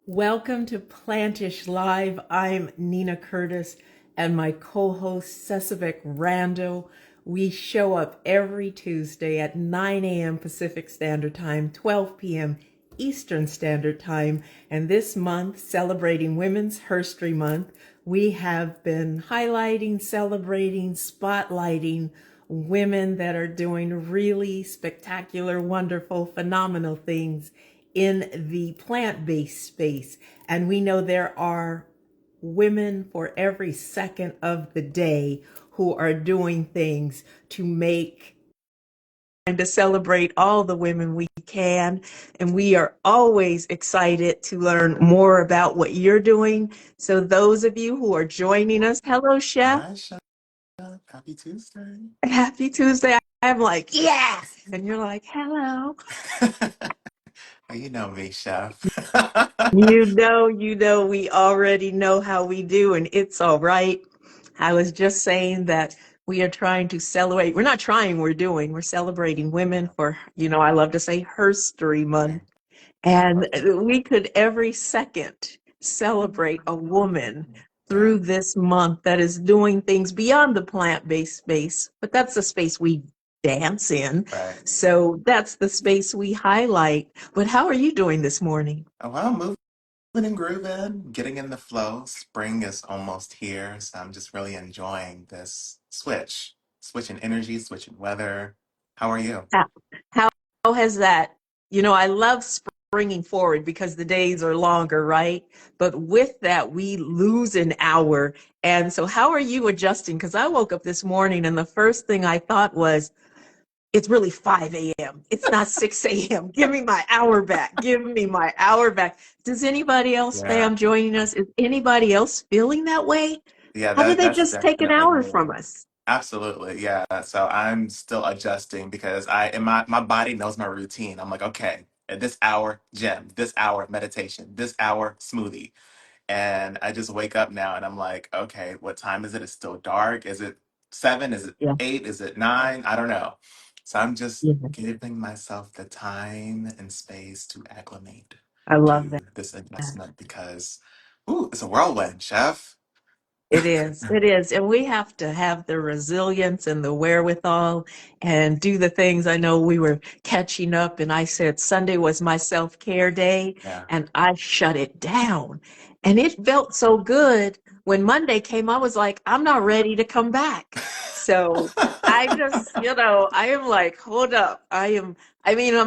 Welcome to Plantish Live. I'm Nina Curtis and my co-host Cesavec Rando. We show up every Tuesday at 9 a.m. Pacific Standard Time, 12 p.m. Eastern Standard Time. And this month, celebrating Women's Herstory Month, we have been highlighting, celebrating, spotlighting women that are doing really spectacular, wonderful, phenomenal things in the plant-based space. And we know there are women for every second of the day who are doing things to make and to celebrate all the women we can. And we are always excited to learn more about what you're doing. So those of you who are joining us, hello, Chef. Hi, Chef. Happy Tuesday. Happy Tuesday. I'm like, yes. And you're like, hello. You know me, Chef. We already know how we do, and it's all right. I was just saying that we are trying to celebrate. We're not trying, we're doing. We're celebrating women for, I love to say Herstory Month. And we could every second celebrate a woman Yeah, through this month that is doing things beyond the plant-based space, but that's the space we dance in. right. So that's the space we highlight. But how are you doing this morning? Well, moving and grooving, getting in the flow. Spring is almost here, so I'm just really enjoying this switch in energy, switch in weather. How are you? How, how has that, I love springing forward because the days are longer, right? But with that, we lose an hour. And so how are you adjusting? Because I woke up this morning and the first thing I thought was, it's really 5 a.m. It's not 6 a.m. Give me my hour back. Give me my hour back. Does anybody else, Yeah, fam, joining us? Is anybody else feeling that way? yeah, How did they that's just take an definitely hour me. from us? Absolutely, yeah. So I'm still adjusting because my body knows my routine. I'm like, okay, at this hour, gym, this hour, meditation, this hour, smoothie. And I just wake up now and I'm like, okay, what time is it? It's still dark. Is it 7? Is it Yeah, 8? Is it 9? I don't know. So I'm just yeah, giving myself the time and space to acclimate I love to that. this adjustment because, ooh, it's a whirlwind, chef. It is. It is. And we have to have the resilience and the wherewithal and do the things. I know we were catching up and I said Sunday was my self-care day Yeah. and I shut it down. And it felt so good. When Monday came, I was like, I'm not ready to come back. So I just, I am like, hold up. I'm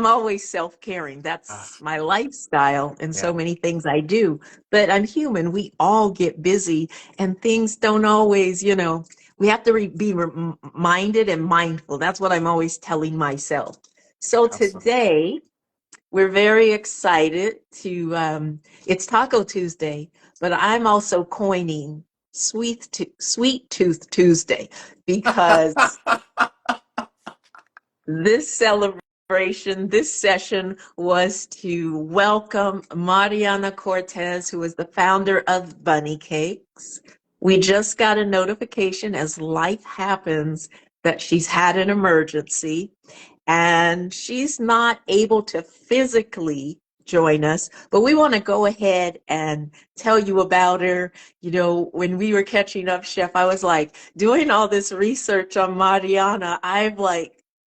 always self-caring. Ah, That's my lifestyle and so yeah, many things I do. But I'm human. We all get busy and things don't always, we have to be reminded and mindful. That's what I'm always telling myself. So absolutely. today we're very excited it's Taco Tuesday, but I'm also coining Sweet Tooth Tuesday because this celebration, this session was to welcome Mariana Cortez, who is the founder of Bunny Cakes. We just got a notification as life happens that she's had an emergency and she's not able to physically join us, but we want to go ahead and tell you about her. When we were catching up, Chef, I was like doing all this research on Mariana. I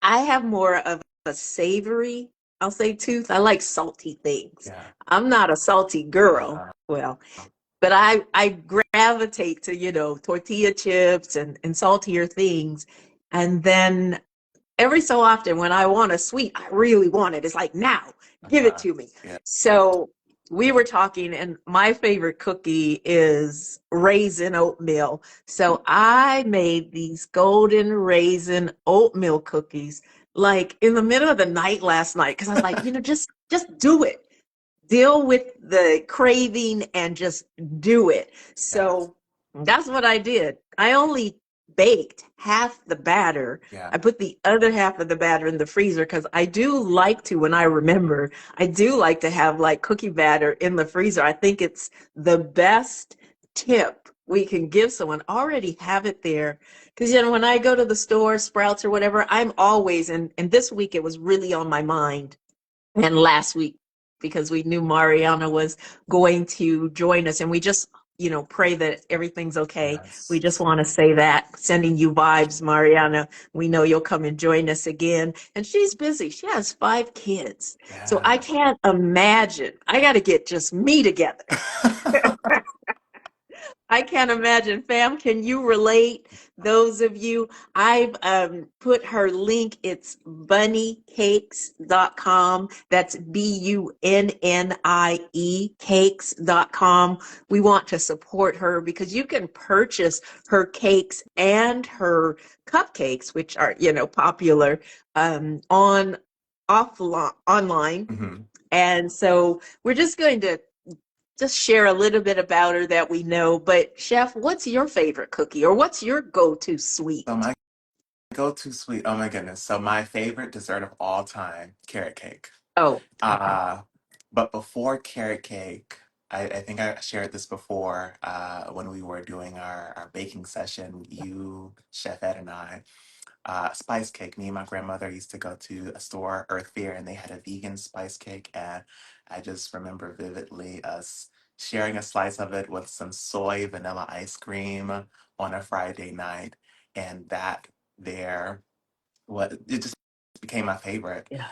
have more of a savory, I'll say, tooth. I like salty things. Yeah. I'm not a salty girl. Uh-huh. Well, but I gravitate to, tortilla chips and saltier things. And then every so often when I want a sweet, I really want it. It's like, now, give it Uh-huh. to me. Yeah. So we were talking, and my favorite cookie is raisin oatmeal. So I made these golden raisin oatmeal cookies like in the middle of the night last night because I was like, just do it. Deal with the craving and just do it. Yes. So that's what I did. I only baked half the batter. Yeah. I put the other half of the batter in the freezer because I do like to, when I remember, I do like to have like cookie batter in the freezer. I think it's the best tip we can give someone. Already have it there. Because, when I go to the store, Sprouts or whatever, I'm always, and this week it was really on my mind. And last week because we knew Mariana was going to join us, and we just, pray that everything's okay. We Yes. just want to say that, sending you vibes, Mariana. We know you'll come and join us again. And she's busy. She has 5 kids. So I Yeah. can't imagine. I got to get just me together. I can't imagine. Fam, can you relate? Those of you, I've put her link. It's bunniecakes.com. That's BUNNIE cakes.com. We want to support her because you can purchase her cakes and her cupcakes, which are, popular, on offline online. Hmm. And so we're just going to just share a little bit about her that we know. But Chef, what's your favorite cookie or what's your go-to So sweet? my go-to sweet, oh my goodness. So my favorite dessert of all time, carrot cake. Oh, okay. Uh, but before carrot cake, I think I shared this before when we were doing our baking session, you, Chef Ed, and I. Spice cake. Me and my grandmother used to go to a store, Earth Fair, and they had a vegan spice cake. And I just remember vividly us sharing a slice of it with some soy vanilla ice cream on a Friday night. And that there, what it just became my favorite. Yeah.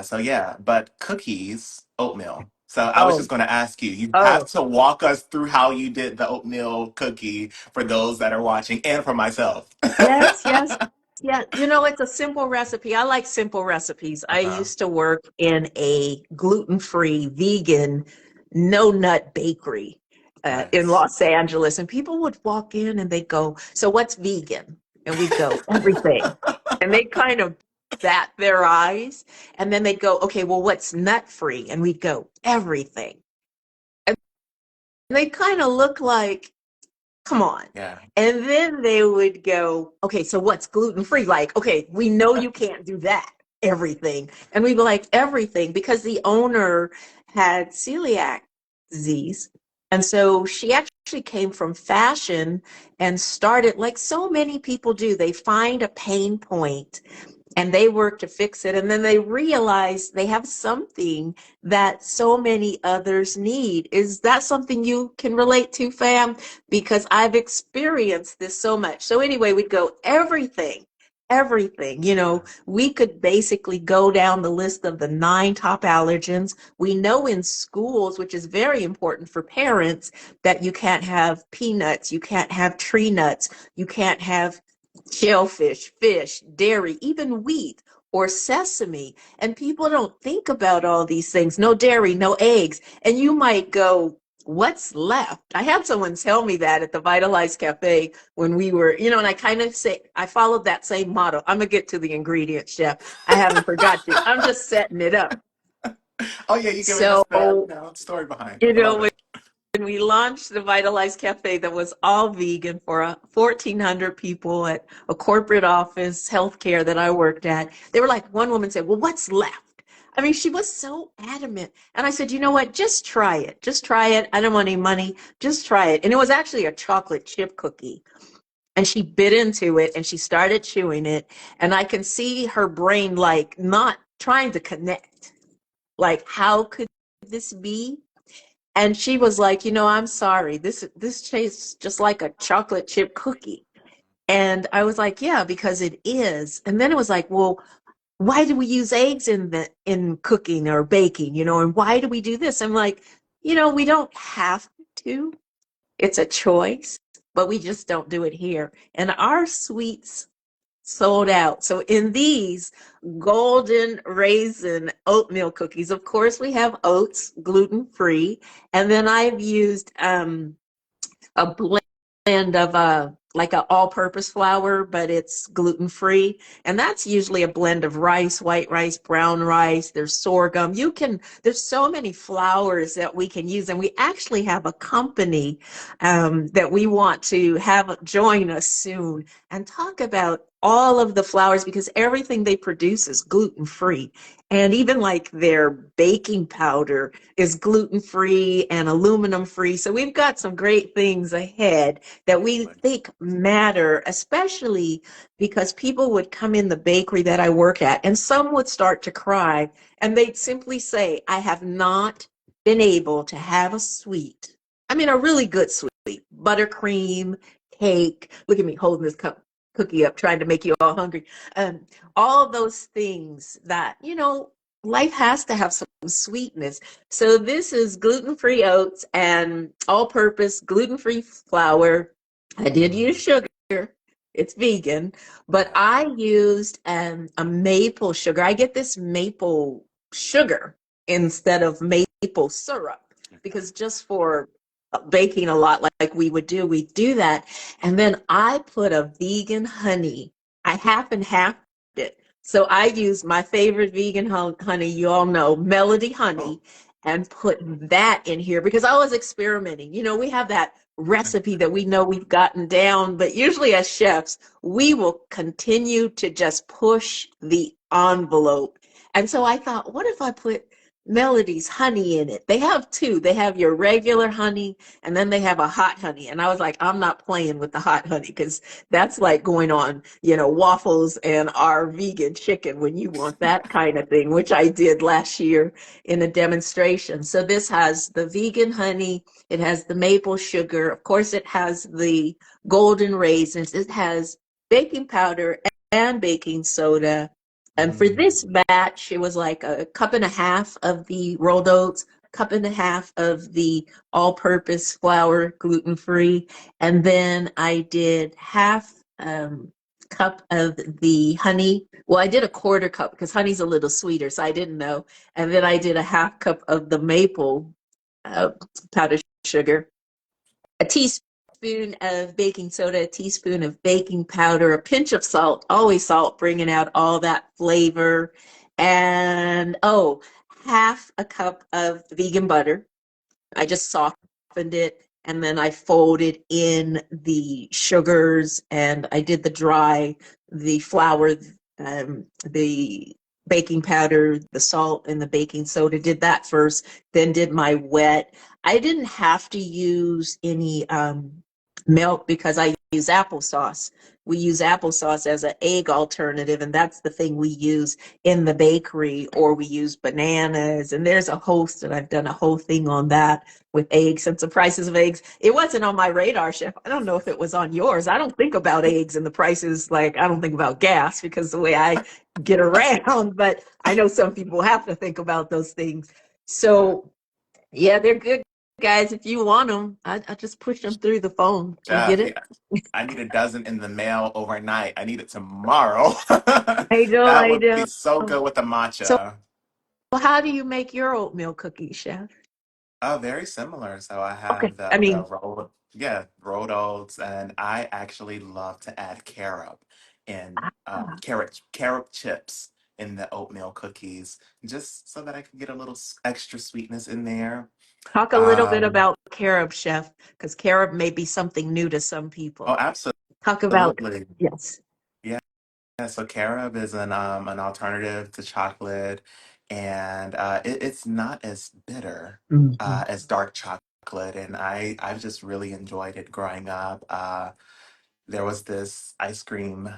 So yeah, but cookies, oatmeal. So I was just Oh, going to ask you, you have oh, to walk us through how you did the oatmeal cookie for those that are watching and for myself. yes, yes. Yeah, it's a simple recipe. I like simple recipes. I Uh-huh. used to work in a gluten-free, vegan, no nut bakery in Nice. Los Angeles, and people would walk in and they'd go, "So what's vegan?" And we'd go, "Everything." And they kind of bat their eyes, and then they'd go, "Okay, well, what's nut-free?" And we'd go, "Everything." And they kind of look like, come on. Yeah. And then they would go, okay, so what's gluten free? Like, okay, we know you can't do that, everything. And we'd be like, everything, because the owner had celiac disease. And so she actually came from fashion and started, like so many people do, they find a pain point and they work to fix it. And then they realize they have something that so many others need. Is that something you can relate to, fam? Because I've experienced this so much. So anyway, we'd go everything. We could basically go down the list of the 9 top allergens. We know in schools, which is very important for parents, that you can't have peanuts, you can't have tree nuts, you can't have shellfish, fish, dairy, even wheat or sesame. And people don't think about all these things. No dairy, no eggs. And you might go, what's left? I had someone tell me that at the Vitalize Cafe when we were, and I kind of say, I followed that same motto. I'm going to get to the ingredients, chef. I haven't forgot you. I'm just setting it up. Oh yeah, you giving us So, the story behind. I love when it. we launched the Vitalize Cafe that was all vegan for 1,400 people at a corporate office, healthcare that I worked at, they were like, one woman said, well, what's left? I mean, she was so adamant. And I said, you know what? Just try it. Just try it. I don't want any money. Just try it. And it was actually a chocolate chip cookie. And she bit into it and she started chewing it. And I can see her brain like not trying to connect. Like, how could this be? And she was like, I'm sorry. This tastes just like a chocolate chip cookie. And I was like, yeah, because it is. And then it was like, well, why do we use eggs in cooking or baking, and why do we do this? I'm like, we don't have to. It's a choice, but we just don't do it here. And our sweets sold out. So in these golden raisin oatmeal cookies, of course, we have oats, gluten free. And then I've used a blend of like a all-purpose flour, but it's gluten-free. And that's usually a blend of rice, white rice, brown rice. There's sorghum. There's so many flours that we can use. And we actually have a company that we want to have join us soon and talk about all of the flours because everything they produce is gluten free. And even like their baking powder is gluten free and aluminum free. So we've got some great things ahead that we think matter, especially because people would come in the bakery that I work at and some would start to cry and they'd simply say, I have not been able to have a sweet. I mean, a really good sweet, buttercream, cake. Look at me holding this cookie up, trying to make you all hungry. Um, all those things that, life has to have some sweetness. So this is gluten-free oats and all-purpose gluten-free flour. I did use sugar. It's vegan, but Yeah. I used a maple sugar. I get this maple sugar instead of maple syrup Okay. because just for baking a lot like we do that. And then I put a vegan honey. I half and half it. So I use my favorite vegan honey, you all know, Melody Oh. Honey, and put that in here because I was experimenting. We have that recipe that we know we've gotten down, but usually as chefs, we will continue to just push the envelope. And so I thought, what if I put Melody's honey in it? They have two. They have your regular honey and then they have a hot honey. And I was like, I'm not playing with the hot honey because that's like going on, waffles and our vegan chicken when you want that kind of thing, which I did last year in a demonstration. So this has the vegan honey, it has the maple sugar, of course, it has the golden raisins, it has baking powder and baking soda. And for this Mm. batch, it was like a cup and a half of the rolled oats, cup and a half of the all-purpose flour, gluten-free, and then I did half cup of the honey. Well, I did a quarter cup because honey's a little sweeter, so I didn't know. And then I did a half cup of the maple uh, powdered sugar, a teaspoon of baking soda, a teaspoon of baking powder, a pinch of salt, always salt, bringing out all that flavor, and oh, half a cup of vegan butter. I just softened it and then I folded in the sugars and I did the flour, the baking powder, the salt, and the baking soda. Did that first, then did my wet. I didn't have to use any milk because I use applesauce. We use applesauce as an egg alternative, and that's the thing we use in the bakery, or we use bananas. And there's a host, and I've done a whole thing on that with eggs since the prices of eggs. It wasn't on my radar, Chef. I don't know if it was on yours. I don't think about eggs and the prices like I don't think about gas because the way I get around, but I know some people have to think about those things. So, yeah, they're good, guys. If you want them, I just push them through the phone. Can you get Jeff, it? yeah, I need a dozen in the mail overnight. I need it tomorrow. I know, That I would be know. so good with the So, matcha. how do you make your oatmeal cookies, Chef? Oh, very similar. So I Okay, have I the mean, rolled oats, and I actually love to add carob in ah, carob chips in the oatmeal cookies, just so that I can get a little extra sweetness in there. talk a little bit Um, about carob, Chef, because carob may be something new to some oh, people. Talk about, absolutely. yes. Yeah. Yeah, so carob is an alternative to chocolate, and it's not as bitter Mhm. as dark chocolate, and I've just really enjoyed it growing up. There was this ice cream,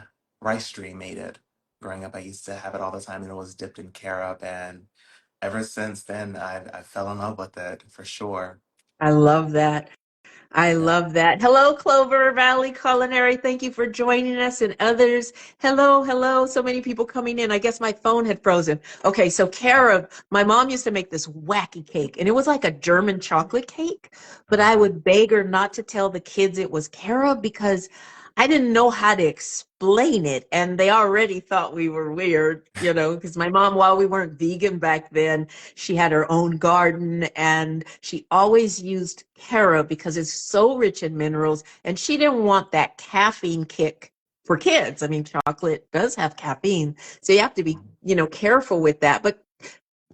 Rice Stream made it. Growing up, I used to have it all the time, and it was dipped in carob, and ever since then, I fell in love with it for sure. I love that. I Yeah. love that. Hello, Clover Valley Culinary. Thank you for joining us and others. Hello, hello. So many people coming in. I guess my phone had frozen. Okay, so carob, my mom used to make this wacky cake, and it was like a German chocolate cake, but I Uh-huh. would beg her not to tell the kids it was carob because I didn't know how to explain it, and they already thought we were weird, because my mom, while we weren't vegan back then, she had her own garden and she always used carob because it's so rich in minerals. And she didn't want that caffeine kick for kids. I mean, chocolate does have caffeine. So you have to be, careful with that. But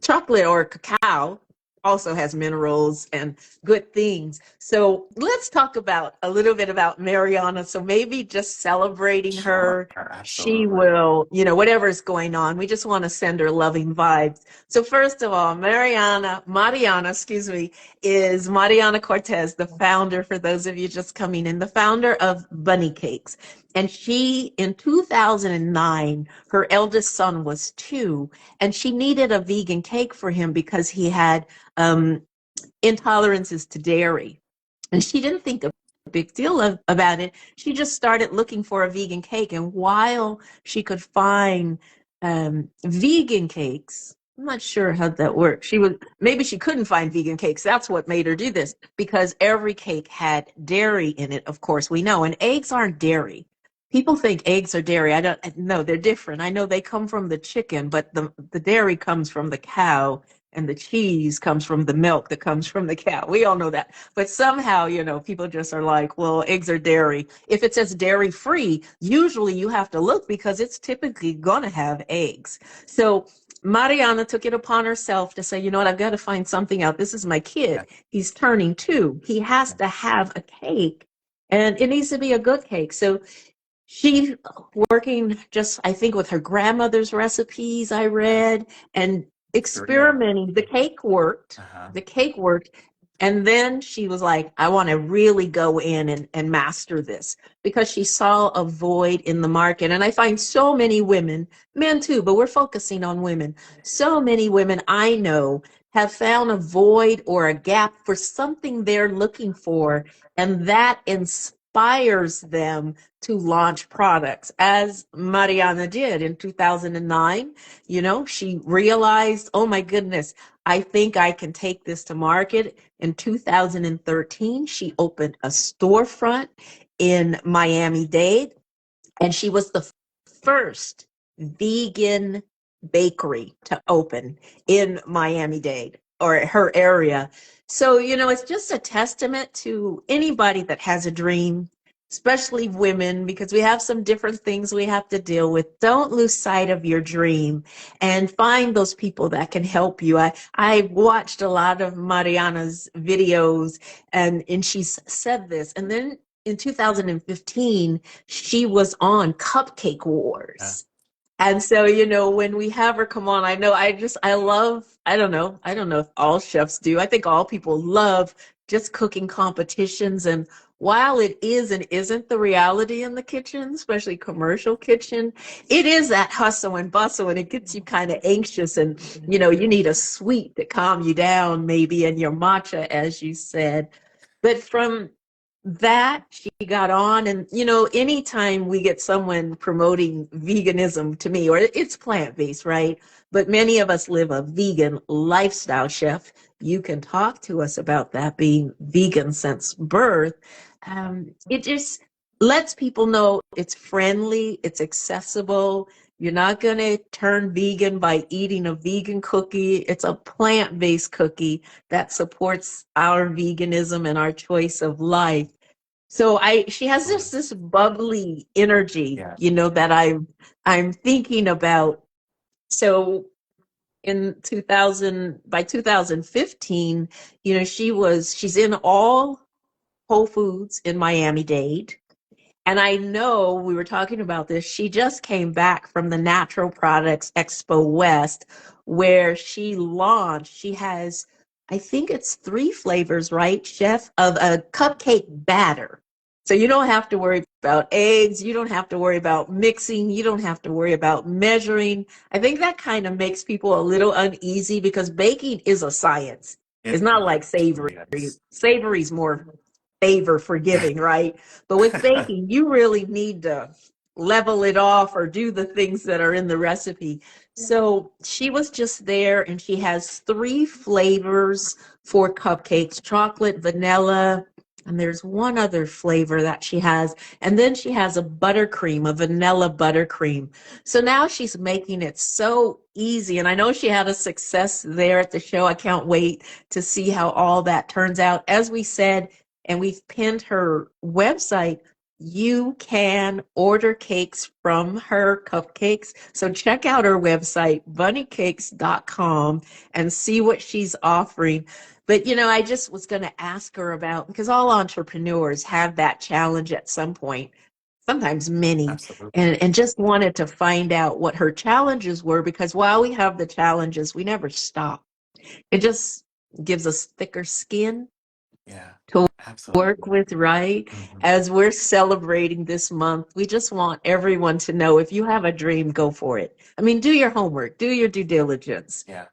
chocolate or cacao also has minerals and good things. So let's talk about a little bit about Mariana. So maybe just celebrating Sure, her. She absolutely. will, whatever's going on, we just want to send her loving vibes. So first of all, Mariana, excuse me, is Mariana Cortez, the founder, for those of you just coming in, the founder of Bunny Cakes. And she, in 2009, her eldest son was 2, and she needed a vegan cake for him because he had um, intolerances to dairy. And she didn't think a big deal about it. She just started looking for a vegan cake. And while she could find vegan cakes, I'm not sure how that works. Maybe she couldn't find vegan cakes. That's what made her do this, because every cake had dairy in it, of course, we know. And eggs aren't dairy. People think eggs are dairy. I don't know, they're different. I know they come from the chicken, but the dairy comes from the cow, and the cheese comes from the milk that comes from the cow. We all know that. But somehow, people just are like, well, eggs are dairy. If it says dairy free, usually you have to look because it's typically going to have eggs. So Mariana took it upon herself to say, you know what, I've got to find something out. This is my Yeah, kid. He's turning 2. He has yeah, to have a cake, and it needs to be a good cake. So she working just, I think, with her grandmother's recipes, I yeah. read, and Sure, yeah. experimenting. The cake worked. Uh-huh. The cake worked. And then she was like, I want to really go in and master this, because she saw a void in the market. And I find so many women, men too, but we're focusing on women. So many women I know have found a void or a gap for something they're looking for, and that inspires them to launch products, as Mariana did in 2009. She realized, oh my goodness, I think I can take this to market. In 2013, she opened a storefront in Miami-Dade, and she was the first vegan bakery to open in Miami-Dade, or her area. So, it's just a testament to anybody that has a dream, especially women, because we have some different things we have to deal with. Don't lose sight of your dream and find those people that can help you. I watched a lot of Mariana's videos, and she's said this. And then in 2015, she was on Cupcake Yeah. Wars. And so, when we have her come on, I love, I don't know if all chefs do. I think all people love just cooking competitions. And while it is and isn't the reality in the kitchen, especially commercial kitchen, it is that hustle and bustle, and it gets you kind of anxious. And, you need a sweet to calm you down, maybe, and your matcha, as you said. But from that, she got on. And anytime we get someone promoting veganism, to me, or it's plant-based, right, but many of us live a vegan lifestyle. Chef, you can talk to us about that, being vegan since birth. It just lets people know it's friendly, it's accessible. You're not going to turn vegan by eating a vegan cookie. It's a plant-based cookie that supports our veganism and our choice of life. So she has Absolutely. this bubbly energy, Yeah. that I'm thinking about. So in 2000, by 2015, she's in all Whole Foods in Miami-Dade. And I know we were talking about this. She just came back from the Natural Products Expo West, where she has, I think it's 3 flavors, right, Chef, of a cupcake batter. So you don't have to worry about eggs. You don't have to worry about mixing. You don't have to worry about measuring. I think that kind of makes people a little uneasy, because baking is a science. It's It not really, like savory. really is. Savory's more favor forgiving, right? But with baking, you really need to level it off or do the things that are in the recipe. So she was just there, and she has 3 flavors for cupcakes: chocolate, vanilla, and there's one other flavor that she has. And then she has a buttercream, a vanilla buttercream. So now she's making it so easy. And I know she had a success there at the show. I can't wait to see how all that turns out. As we said, and we've pinned her website, you can order cakes from her cupcakes. So check out her website, bunnycakes.com, and see what she's offering. But I just was going to ask her about, because all entrepreneurs have that challenge at some point, sometimes many, Absolutely. and just wanted to find out what her challenges were, because while we have the challenges, we never stop. It just gives us thicker skin Yeah, to work absolutely. with, right? Hmm. As we're celebrating this month, we just want everyone to know, if you have a dream, go for it. I mean, do your homework, do your due diligence, Yeah,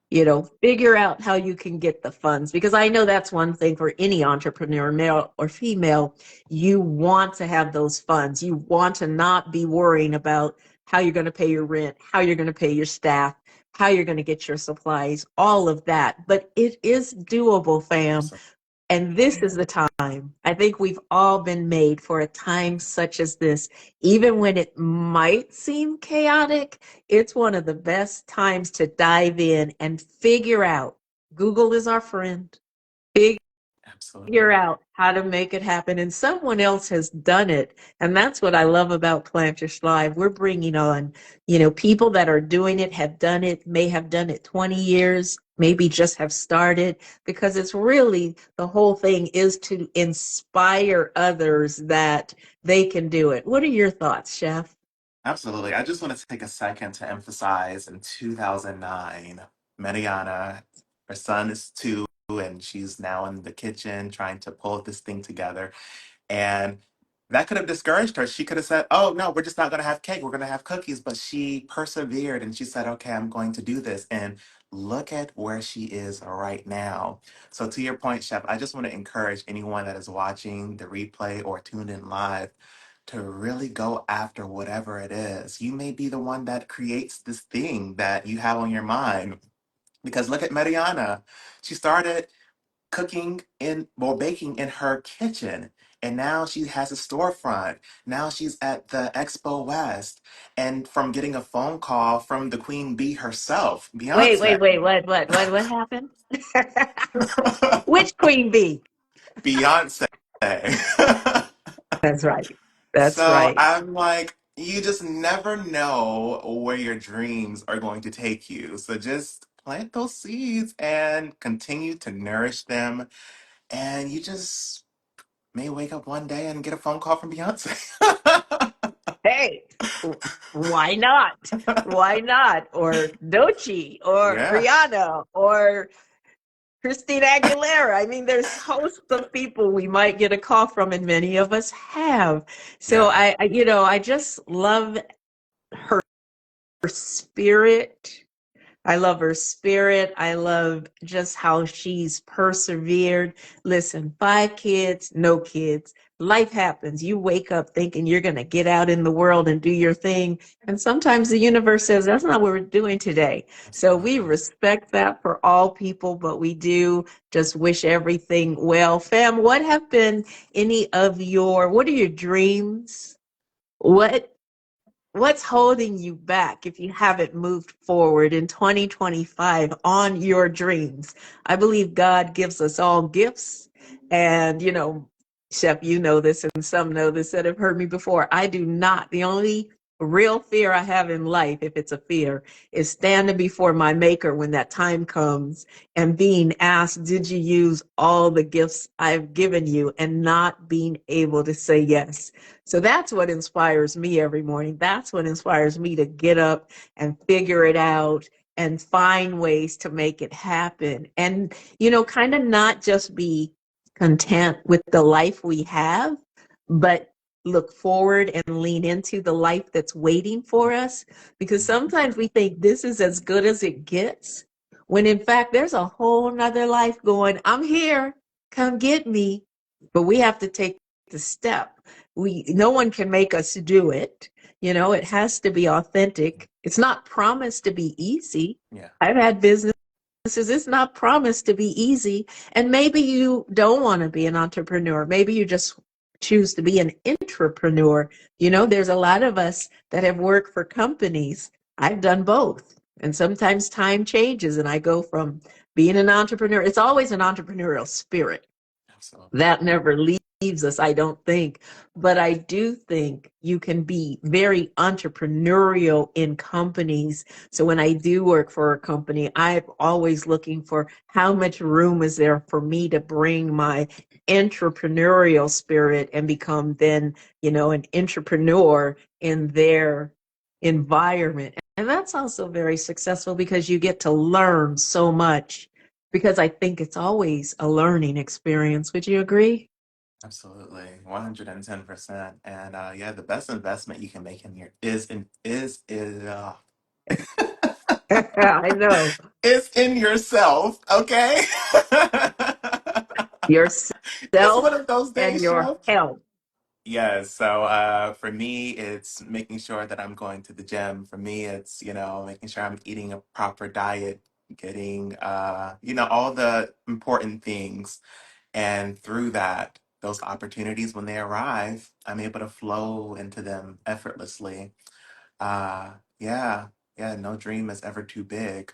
figure out how you can get the funds. Because I know that's one thing for any entrepreneur, male or female. You want to have those funds. You want to not be worrying about how you're going to pay your rent, how you're going to pay your staff, how you're going to get your supplies, all of that. But it is doable, fam. absolutely. And this is the time. I think we've all been made for a time such as this. Even when it might seem chaotic, it's one of the best times to dive in and figure out. Google is our friend. Figure Absolutely. out how to make it happen. And someone else has done it. And that's what I love about Plantish Live. We're bringing on, people that are doing it, have done it, may have done it 20 years, maybe just have started, because it's really, the whole thing is to inspire others that they can do it. What are your thoughts, Chef? Absolutely. I just want to take a second to emphasize in 2009, Mariana, her son is 2, and she's now in the kitchen trying to pull this thing together. And that could have discouraged her. She could have said, "Oh, no, we're just not going to have cake. We're going to have cookies." But she persevered and she said, "Okay, I'm going to do this." And look at where she is right now. So, to your point, Chef, I just want to encourage anyone that is watching the replay or tuned in live to really go after whatever it is. You may be the one that creates this thing that you have on your mind. Because look at Mariana. She started cooking in or baking in her kitchen. And now she has a storefront. Now she's at the Expo West. And from getting a phone call from the Queen Bee herself, Beyonce. Wait. What happened? Which queen bee? Beyonce. That's right. That's So right. I'm like, you just never know where your dreams are going to take you. So just plant those seeds and continue to nourish them. And you just may wake up one day and get a phone call from Beyonce. Hey, why not? Why not? Or Dochi, or Yeah, Rihanna, or Christina Aguilera. I mean, there's hosts of people we might get a call from, and many of us have. So yeah, I just love her spirit. I love her spirit. I love just how she's persevered. Listen, 5 kids, no kids. Life happens. You wake up thinking you're going to get out in the world and do your thing. And sometimes the universe says, that's not what we're doing today. So we absolutely. respect that for all people, but we do just wish everything well. Fam, what are your dreams? What What's holding you back if you haven't moved forward in 2025 on your dreams? I believe God gives us all gifts. And, Chef, you know this, and some know this that have heard me before. I do not. The only real fear I have in life, if it's a fear, is standing before my maker when that time comes and being asked, did you use all the gifts I've given you, and not being able to say yes. So that's what inspires me every morning. That's what inspires me to get up and figure it out and find ways to make it happen. And, kind of not just be content with the life we have, but look forward and lean into the life that's waiting for us. Because Mhm. sometimes we think this is as good as it gets, when in fact there's a whole nother life going, I'm here, come get me. But we have to take the step. No one can make us do it. It has to be authentic. It's not promised to be easy. Yeah, I've had businesses, it's not promised to be easy. And maybe you don't want to be an entrepreneur. Maybe you just choose to be an entrepreneur. There's a lot of us that have worked for companies. I've done both. And sometimes time changes and I go from being an entrepreneur. It's always an entrepreneurial spirit absolutely. that never leaves leaves us, I don't think. But I do think you can be very entrepreneurial in companies. So when I do work for a company, I'm always looking for how much room is there for me to bring my entrepreneurial spirit and become then, an entrepreneur in their environment. And that's also very successful because you get to learn so much because I think it's always a learning experience. Would you agree? Absolutely, 110%. And yeah, the best investment you can make in your is I know. is in yourself. Okay, it's one Yourself of those and days, your Chef. health. Yes, so for me, it's making sure that I'm going to the gym. For me, it's, making sure I'm eating a proper diet, getting, all the important things. And through that, those opportunities, when they arrive, I'm able to flow into them effortlessly. Uh, yeah, yeah, no dream is ever too big.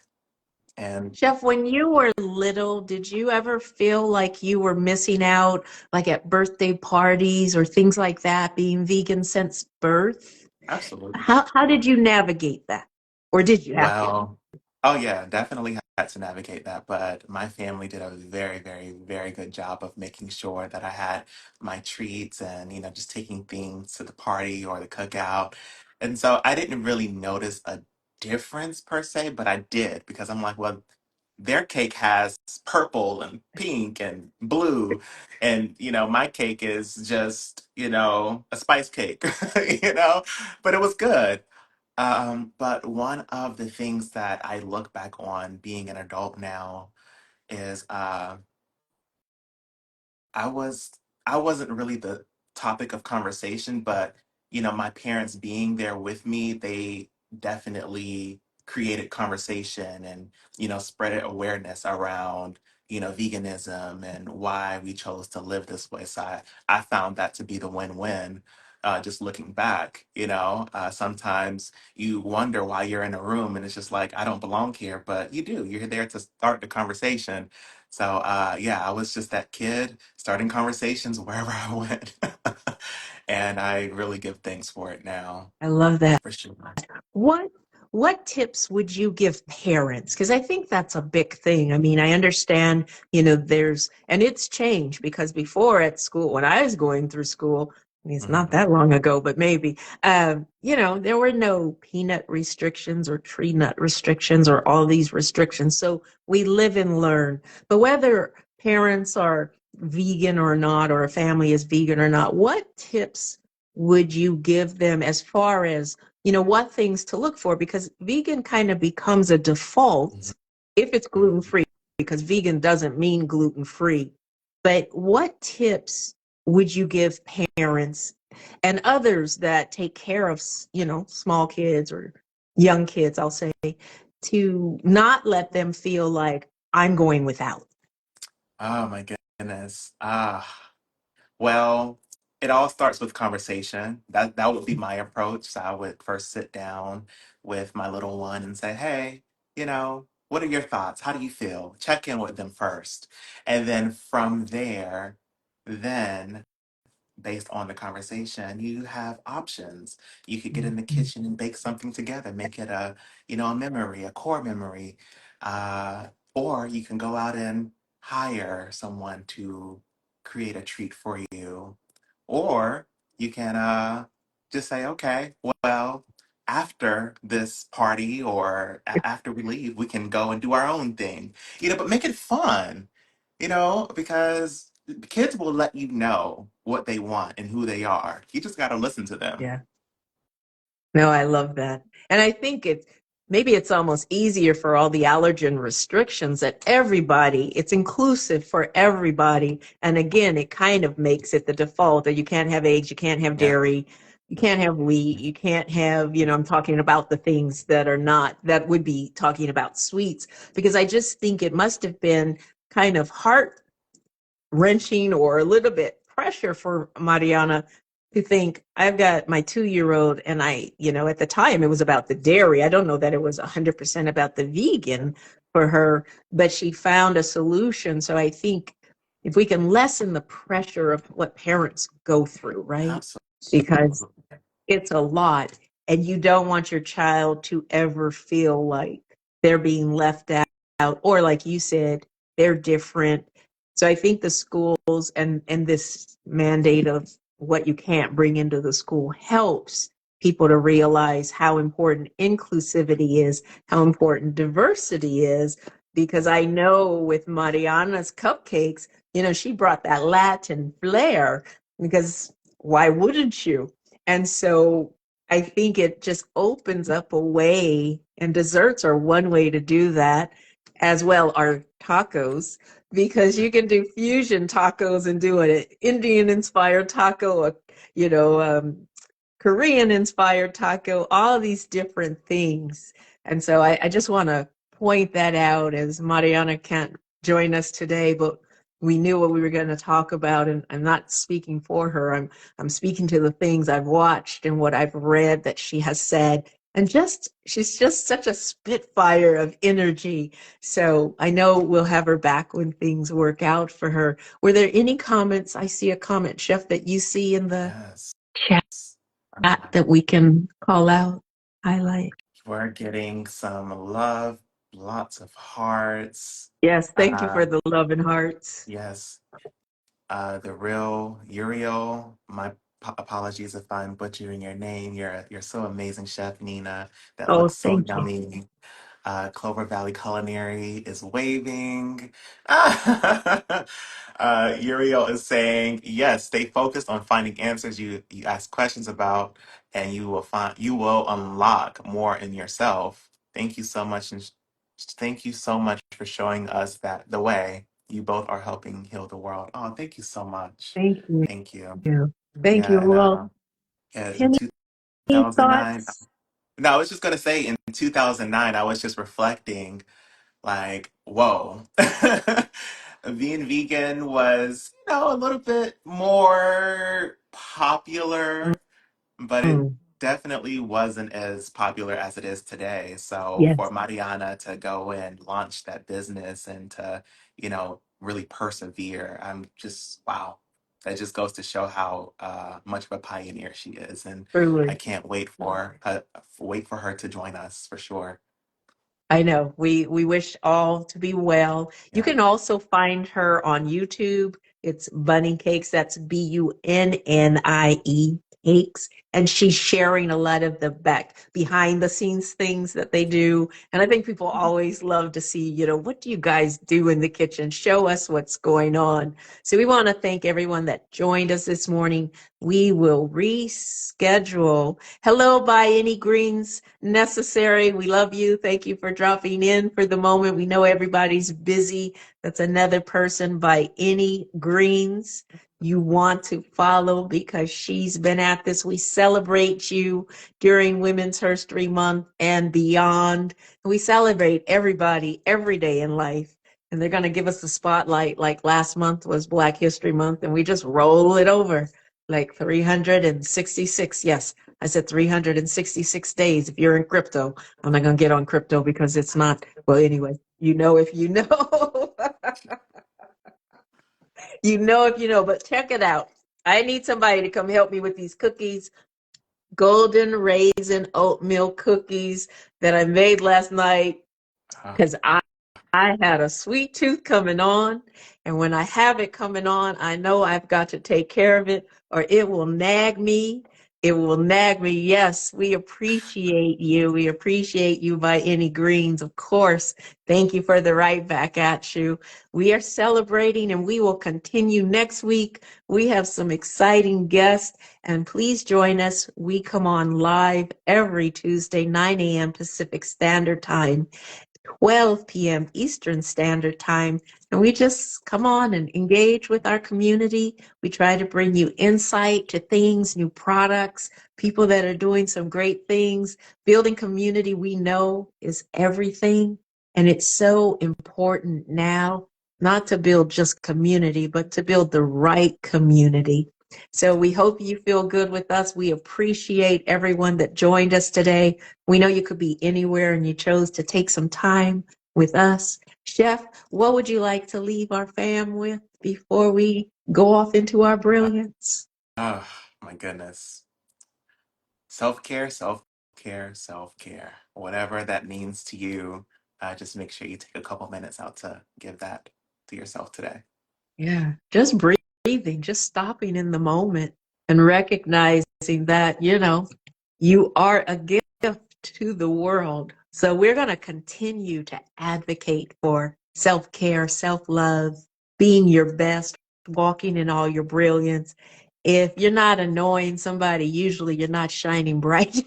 And Chef, when you were little, did you ever feel like you were missing out, like at birthday parties or things like that, being vegan since birth? absolutely. How did you navigate that? Or did you have to? Well, oh yeah, definitely had to navigate that, but my family did a very, very, very good job of making sure that I had my treats and, just taking things to the party or the cookout. And so I didn't really notice a difference per se, but I did because I'm like, well, their cake has purple and pink and blue, and my cake is just, a spice cake, but it was good. But one of the things that I look back on being an adult now is I was I wasn't really the topic of conversation, but my parents being there with me, they definitely created conversation and spread awareness around veganism and why we chose to live this way. So I found that to be the win-win. Just looking back, sometimes you wonder why you're in a room and it's just like I don't belong here, but you do. You're there to start the conversation. So yeah, I was just that kid starting conversations wherever I went. And I really give thanks for it now, I love that. for sure. What what tips would you give parents? Because I think that's a big thing. I mean, I understand, there's and it's changed because before at school, when I was going through school, I mean, it's not Mhm. that long ago, but maybe, there were no peanut restrictions or tree nut restrictions or all these restrictions. So we live and learn. But whether parents are vegan or not, or a family is vegan or not, what tips would you give them as far as what things to look for because vegan kind of becomes a default Mhm. if it's gluten Mhm. free, because vegan doesn't mean gluten free. But what tips would you give parents and others that take care of, small kids or young kids, I'll say, to not let them feel like I'm going without? Oh my goodness. Well, it all starts with conversation. That would be my approach. So I would first sit down with my little one and say, "Hey, what are your thoughts? How do you feel?" Check in with them first. And then from there, then based on the conversation, you have options. You could get in the kitchen and bake something together, make it a memory, a core memory. Uh, or you can go out and hire someone to create a treat for you. Or you can just say, okay, well, after this party or after we leave, we can go and do our own thing. But make it fun, because kids will let you know what they want and who they are. You just got to listen to them. Yeah. No, I love that. And I think maybe it's almost easier for all the allergen restrictions that it's inclusive for everybody. And again, it kind of makes it the default that you can't have eggs, you can't have Yeah. dairy, you can't have wheat, you can't have, I'm talking about the things that are not, that would be talking about sweets, because I just think it must have been kind of heart wrenching or a little bit pressure for Mariana to think I've got my 2-year old and at the time it was about the dairy. I don't know that it was 100% about the vegan for her, but she found a solution. So I think if we can lessen the pressure of what parents go through, right? Because Absolutely. it's a lot, and you don't want your child to ever feel like they're being left out, or like you said, they're different. So I think the schools and this mandate of what you can't bring into the school helps people to realize how important inclusivity is, how important diversity is. Because I know with Mariana's cupcakes, she brought that Latin flair, because why wouldn't you? And so I think it just opens up a way, and desserts are one way to do that, as well are tacos, because you can do fusion tacos and do an Indian inspired taco, you know, um, Korean inspired taco, all these different things. And so I just want to point that out, as Mariana can't join us today, but we knew what we were going to talk about. And I'm not speaking for her. I'm speaking to the things I've watched and what I've read that she has said. And she's just such a spitfire of energy. So I know we'll have her back when things work out for her. Were there any comments? I see a comment, Chef, that you see in the Yes. chat Um, that we can call out, highlight. we're getting some love, lots of hearts. Yes, thank you Uh, for the love and hearts. yes. The real Uriel. My apologies if I'm butchering your name. You're so amazing, Chef Nina. That Oh, looks so thank you. yummy. Clover Valley Culinary is waving. Uriel is saying, yes, stay focused on finding answers you ask questions about, and you will unlock more in yourself. Thank you so much, and thank you so much for showing us that the way you both are helping heal the world. Oh, thank you so much. Thank Thank you. you. Thank you. Yeah, and Well, yeah, in any 2009. thoughts? No, I was just gonna say in 2009, I was just reflecting, like, whoa. Being vegan was, a little bit more popular, but it Mm, definitely wasn't as popular as it is today. So yes, for Mariana to go and launch that business and to, really persevere, I'm just, wow. That just goes to show how much of a pioneer she is. And I truly. can't wait for her to join us for sure. I know. We wish all to be well. You Yeah. can also find her on YouTube. It's Bunny Cakes. That's Bunnie cakes. And she's sharing a lot of the behind the scenes things that they do. And I think people always love to see, what do you guys do in the kitchen? Show us what's going on. So we want to thank everyone that joined us this morning. We will reschedule. Hello, by any greens necessary. We love you. Thank you for dropping in for the moment. We know everybody's busy. That's another person by any greens you want to follow, because she's been at this. We celebrate you during Women's Herstory Month and beyond. We celebrate everybody every day in life. And they're going to give us the spotlight, like last month was Black History Month, and we just roll it over like 366. Yes, I said 366 days if you're in crypto. I'm not going to get on crypto because it's not. Well, anyway, if you know. You know if you know, but check it out. I need somebody to come help me with these cookies, golden raisin oatmeal cookies that I made last night, Uh, because I had a sweet tooth coming on, and when I have it coming on, I know I've got to take care of it or it will nag me. It will nag me. Yes, we appreciate you. We appreciate you by any greens, of course. Thank you for the right back at you. We are celebrating, and we will continue next week. We have some exciting guests, and please join us. We come on live every Tuesday, 9 a.m. Pacific Standard Time, 12 p.m. Eastern Standard Time. And we just come on and engage with our community. We try to bring you insight to things, new products, people that are doing some great things. Building community, we know, is everything. And it's so important now, not to build just community, but to build the right community. So we hope you feel good with us. We appreciate everyone that joined us today. We know you could be anywhere and you chose to take some time with us. Chef, what would you like to leave our fam with? before we go off into our brilliance? Oh, my goodness. Self care, self care, self care. Whatever that means to you, just make sure you take a couple minutes out to give that to yourself today. Yeah, just breathing, just stopping in the moment and recognizing that, you are a gift to the world. So we're going to continue to advocate for self-care, self-love, being your best, walking in all your brilliance. If you're not annoying somebody, usually you're not shining bright.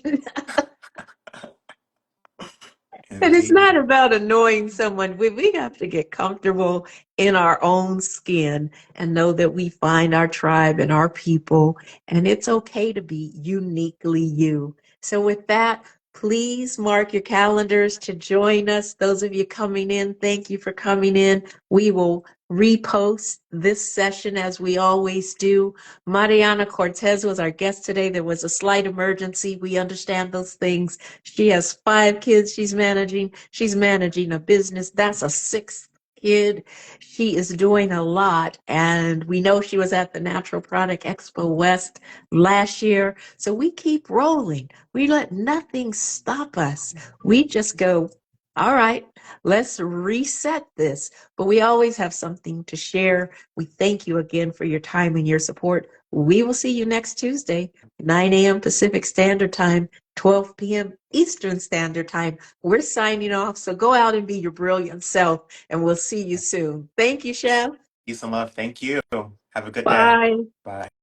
And it's not Indeed. about annoying someone. We have to get comfortable in our own skin and know that we find our tribe and our people, and it's okay to be uniquely you. So, with that, please mark your calendars to join us. Those of you coming in, thank you for coming in. We will repost this session as we always do. Mariana Cortez was our guest today. There was a slight emergency. We understand those things. She has 5 kids she's managing. She's managing a business. That's a sixth kid. She is doing a lot. And we know she was at the Natural Product Expo West last year. So we keep rolling. We let nothing stop us. We just go, all right, let's reset this. But we always have something to share. We thank you again for your time and your support. We will see you next Tuesday, 9 a.m. Pacific Standard Time. 12 p.m. Eastern Standard Time. We're signing off, so go out and be your brilliant self, and we'll see you soon. Thank you, Chef. Peace and love. Thank you. Have a good day. Bye. Bye.